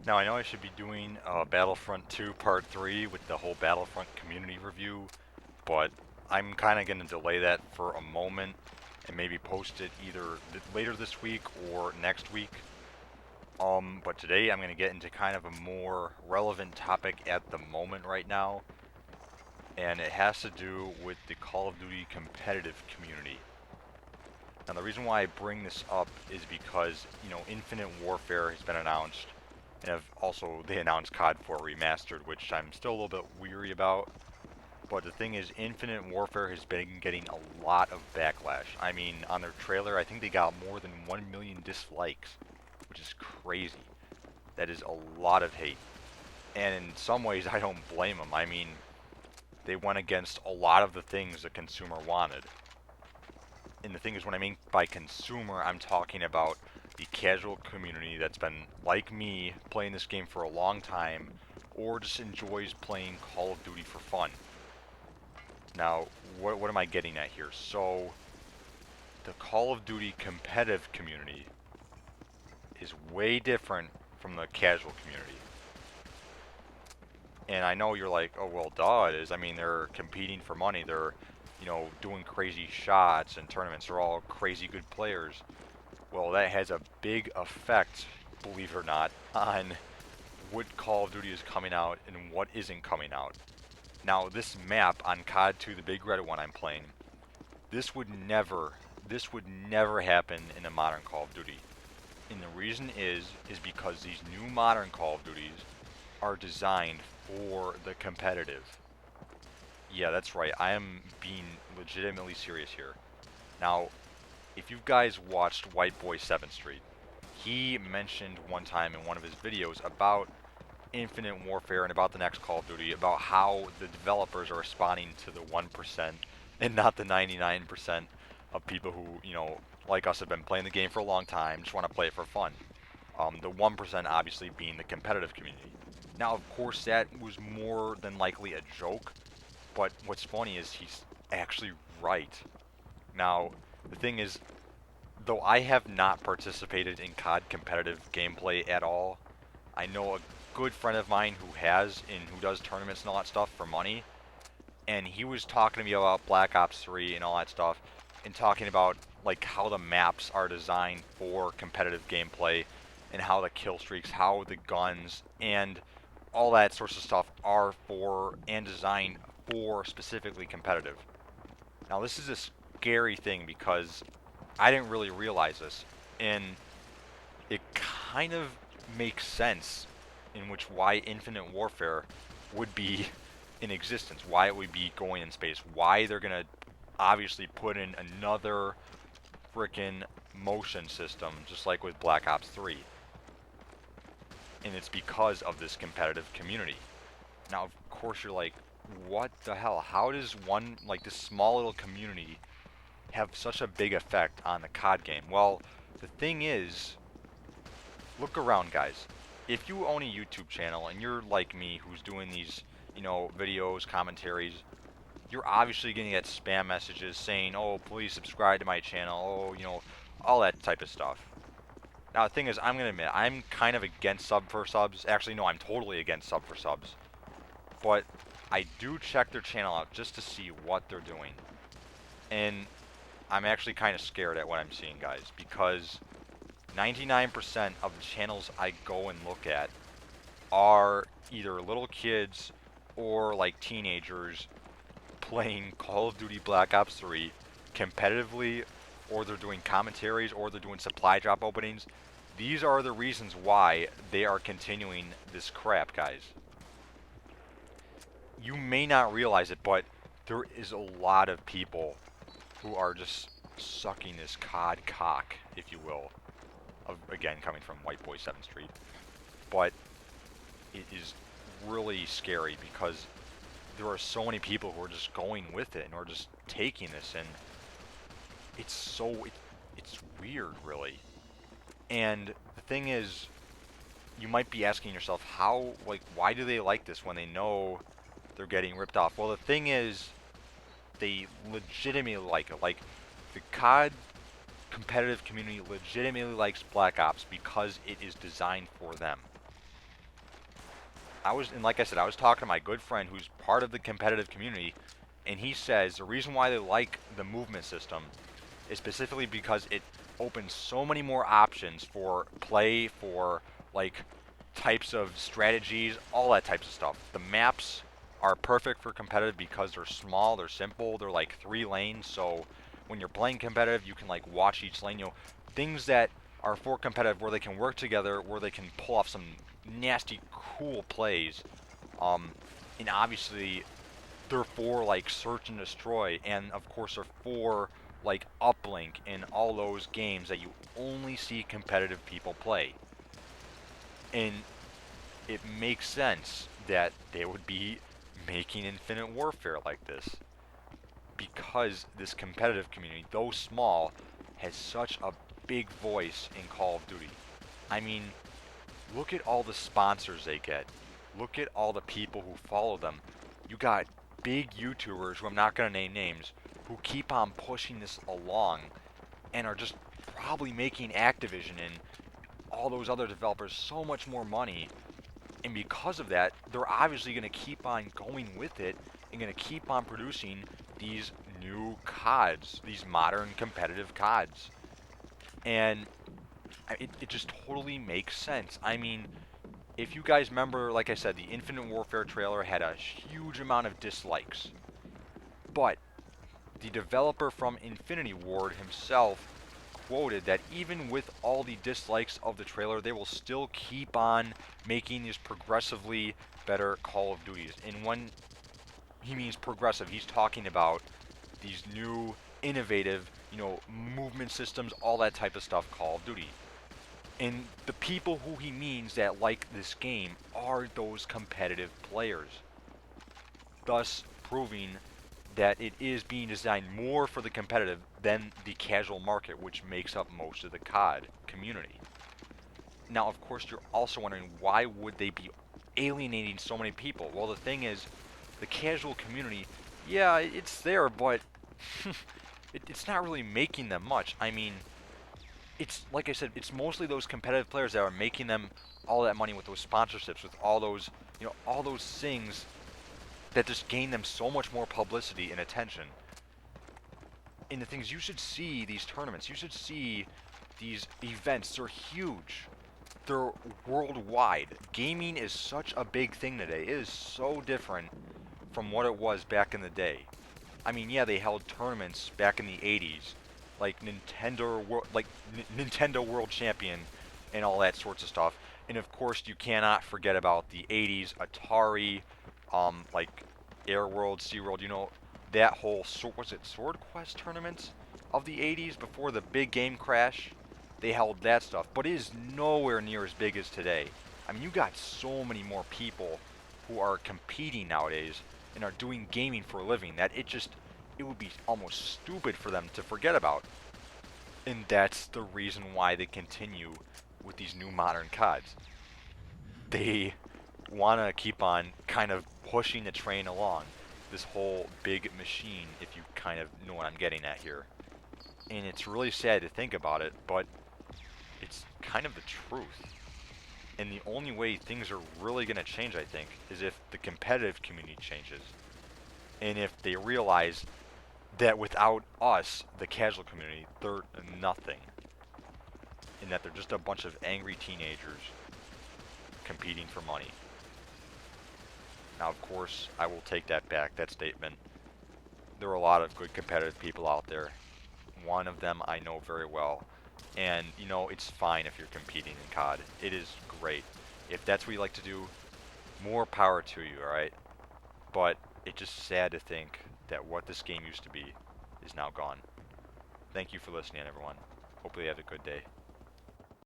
Now, I know I should be doing Battlefront 2 Part 3 with the whole Battlefront community review, but I'm kind of going to delay that for a moment and maybe post it either later this week or next week. But today I'm going to get into kind of a more relevant topic at the moment right now, and it has to do with the Call of Duty competitive community. Now, the reason why I bring this up is because, Infinite Warfare has been announced, and they announced COD 4 Remastered, which I'm still a little bit weary about. But the thing is, Infinite Warfare has been getting a lot of backlash. I mean, on their trailer, I think they got more than 1 million dislikes, which is crazy. That is a lot of hate. And in some ways, I don't blame them. I mean, they went against a lot of the things the consumer wanted. And the thing is, when I mean by consumer, I'm talking about the casual community that's been, like me, playing this game for a long time, or just enjoys playing Call of Duty for fun. Now, what am I getting at here? So, the Call of Duty competitive community is way different from the casual community. And I know you're like, oh, well, duh, it is. I mean, they're competing for money. They're, doing crazy shots and tournaments. They're all crazy good players. Well, that has a big effect, believe it or not, on what Call of Duty is coming out and what isn't coming out. Now, this map on COD 2, the big red one I'm playing, this would never, this would never happen in a modern Call of Duty. And the reason is because these new modern Call of Duties are designed for the competitive. Yeah, that's right. I am being legitimately serious here. Now, if you guys watched White Boy 7th Street, he mentioned one time in one of his videos about Infinite Warfare and about the next Call of Duty, about how the developers are responding to the 1% and not the 99% of people who, like us have been playing the game for a long time, just want to play it for fun. The 1% obviously being the competitive community. Now, of course, that was more than likely a joke, but what's funny is he's actually right. Now, the thing is, though I have not participated in COD competitive gameplay at all, I know a good friend of mine who has and who does tournaments and all that stuff for money, and he was talking to me about Black Ops 3 and all that stuff, and talking about like how the maps are designed for competitive gameplay, and how the kill streaks, how the guns, and all that sorts of stuff are for and designed for specifically competitive. Now this is a scary thing because I didn't really realize this, and it kind of makes sense in which why Infinite Warfare would be in existence, why it would be going in space, why they're gonna obviously put in another frickin' motion system, just like with Black Ops 3. And it's because of this competitive community. Now, of course, you're like, what the hell? How does one, like this small little community, have such a big effect on the COD game? Well, the thing is, look around, guys. If you own a YouTube channel and you're like me, who's doing these, videos, commentaries, you're obviously going to get spam messages saying, oh, please subscribe to my channel, oh, all that type of stuff. Now, the thing is, I'm going to admit, I'm kind of against sub for subs. Actually, no, I'm totally against sub for subs. But I do check their channel out just to see what they're doing. And I'm actually kind of scared at what I'm seeing, guys, because 99% of the channels I go and look at are either little kids or like teenagers playing Call of Duty Black Ops 3 competitively, or they're doing commentaries, or they're doing supply drop openings. These are the reasons why they are continuing this crap, guys. You may not realize it, but there is a lot of people who are just sucking this COD cock, if you will. Again, coming from White Boy 7th Street. But it is really scary because there are so many people who are just going with it and are just taking this, and it's weird, really. And the thing is, you might be asking yourself, how, like, why do they like this when they know they're getting ripped off? Well, the thing is, they legitimately like it. Like, the COD competitive community legitimately likes Black Ops because it is designed for them. and like I said, I was talking to my good friend who's part of the competitive community, and he says the reason why they like the movement system is specifically because it opens so many more options for play, for like types of strategies, all that types of stuff. The maps are perfect for competitive because they're small, they're simple, they're like 3 lanes, so when you're playing competitive, you can like watch each lane, things that are for competitive where they can work together, where they can pull off some nasty cool plays. Um, and obviously they're for like search and destroy, and of course they're for like uplink and all those games that you only see competitive people play. And it makes sense that they would be making Infinite Warfare like this because this competitive community, though small, has such a big voice in Call of Duty. I mean, look at all the sponsors they get. Look at all the people who follow them. You got big YouTubers, who I'm not going to name names, who keep on pushing this along and are just probably making Activision and all those other developers so much more money. And because of that, they're obviously going to keep on going with it and going to keep on producing these new CODs, these modern competitive CODs. And it just totally makes sense. I mean, if you guys remember, like I said, the Infinite Warfare trailer had a huge amount of dislikes. But the developer from Infinity Ward himself quoted that even with all the dislikes of the trailer, they will still keep on making these progressively better Call of Duties. And when he means progressive, he's talking about these new, innovative, movement systems, all that type of stuff, Call of Duty. And the people who he means that like this game are those competitive players, thus proving that it is being designed more for the competitive than the casual market, which makes up most of the COD community. Now, of course, you're also wondering why would they be alienating so many people? Well, the thing is, the casual community, yeah, it's there, but it's not really making them much. I mean, it's like I said, it's mostly those competitive players that are making them all that money with those sponsorships, with all those, all those things that just gain them so much more publicity and attention. And the things, you should see these tournaments, you should see these events. They're huge. They're worldwide. Gaming is such a big thing today. It is so different from what it was back in the day. I mean, yeah, they held tournaments back in the 80s, like Nintendo World Champion and all that sorts of stuff. And of course, you cannot forget about the 80s Atari, like Air World, Sea World. That whole was it Sword Quest tournaments of the 80s before the big game crash. They held that stuff, but it is nowhere near as big as today. I mean, you got so many more people who are competing nowadays and are doing gaming for a living that it would be almost stupid for them to forget about. And that's the reason why they continue with these new modern CODs. They want to keep on kind of pushing the train along, this whole big machine, if you kind of know what I'm getting at here. And it's really sad to think about it, but it's kind of the truth. And the only way things are really going to change, I think, is if the competitive community changes. And if they realize that without us, the casual community, they're nothing. And that they're just a bunch of angry teenagers competing for money. Now, of course, I will take that back, that statement. There are a lot of good competitive people out there. One of them I know very well. And, it's fine if you're competing in COD. It is great. If that's what you like to do, more power to you, alright? But it's just sad to think that what this game used to be is now gone. Thank you for listening, everyone. Hopefully you have a good day.